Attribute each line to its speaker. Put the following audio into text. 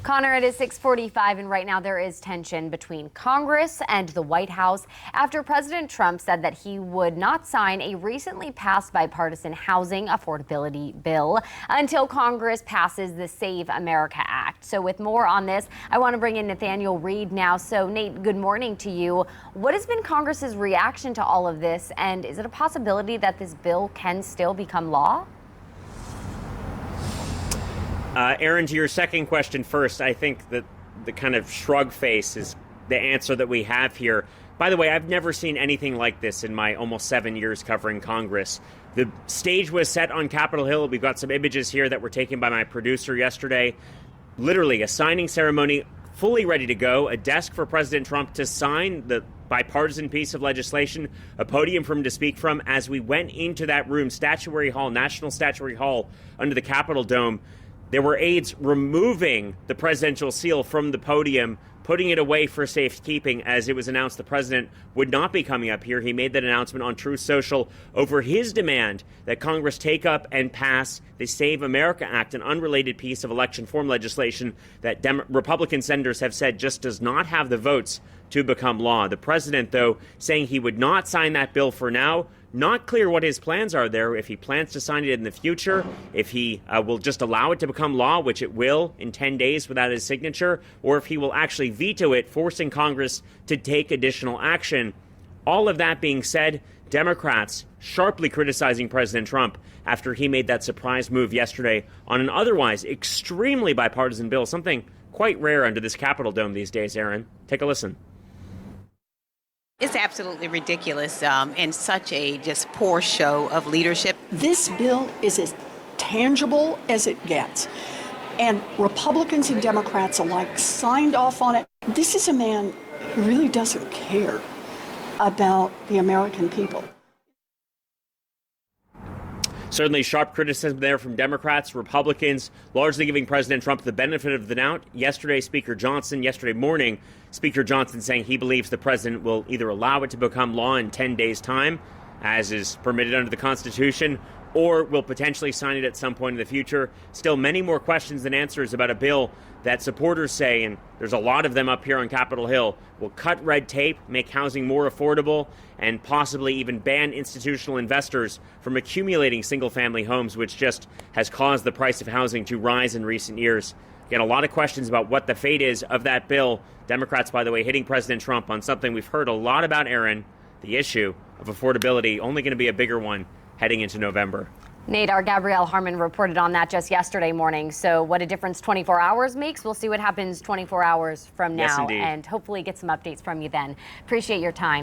Speaker 1: Connor, it is 6:45, and right now there is tension between Congress and the White House after President Trump said that he would not sign a recently passed bipartisan housing affordability bill until Congress passes the Save America Act. So with more on this, I want to bring in Nathaniel Reed now. So Nate, good morning to you. What has been Congress's reaction to all of this, and is it a possibility that this bill can still become law?
Speaker 2: Aaron, to your second question first, I think that the kind of shrug face is the answer that we have here. By the way, I've never seen anything like this in my almost 7 years covering Congress. The stage was set on Capitol Hill. We've got some images here that were taken by my producer yesterday. Literally a signing ceremony fully ready to go, a desk for President Trump to sign the bipartisan piece of legislation, a podium for him to speak from. As we went into that room, Statuary Hall, National Statuary Hall, under the Capitol Dome, there were aides removing the presidential seal from the podium, putting it away for safekeeping, as it was announced the president would not be coming up here. He made that announcement on Truth Social over his demand that Congress take up and pass the Save America Act, an unrelated piece of election reform legislation that Republican senators have said just does not have the votes to become law. The president, though, saying he would not sign that bill for now. Not clear what his plans are there, if he plans to sign it in the future, if he will just allow it to become law, which it will in 10 days without his signature, or if he will actually veto it, forcing Congress to take additional action. All of that being said, Democrats sharply criticizing President Trump after he made that surprise move yesterday on an otherwise extremely bipartisan bill, something quite rare under this Capitol Dome these days, Aaron. Take a listen.
Speaker 3: It's absolutely ridiculous and such a just poor show of leadership.
Speaker 4: This bill is as tangible as it gets. And Republicans and Democrats alike signed off on it. This is a man who really doesn't care about the American people.
Speaker 2: Certainly sharp criticism there from Democrats, Republicans, largely giving President Trump the benefit of the doubt. Yesterday morning, Speaker Johnson saying he believes the president will either allow it to become law in 10 days' time, as is permitted under the Constitution, or will potentially sign it at some point in the future. Still many more questions than answers about a bill that supporters say, and there's a lot of them up here on Capitol Hill, will cut red tape, make housing more affordable, and possibly even ban institutional investors from accumulating single-family homes, which just has caused the price of housing to rise in recent years. Again, a lot of questions about what the fate is of that bill. Democrats, by the way, hitting President Trump on something we've heard a lot about, Aaron, the issue of affordability, only going to be a bigger one heading into November.
Speaker 1: Nate, our Gabrielle Harmon reported on that just yesterday morning. So what a difference 24 hours makes. We'll see what happens 24 hours from now,
Speaker 2: Yes, indeed.
Speaker 1: And hopefully get some updates from you then. Appreciate your time.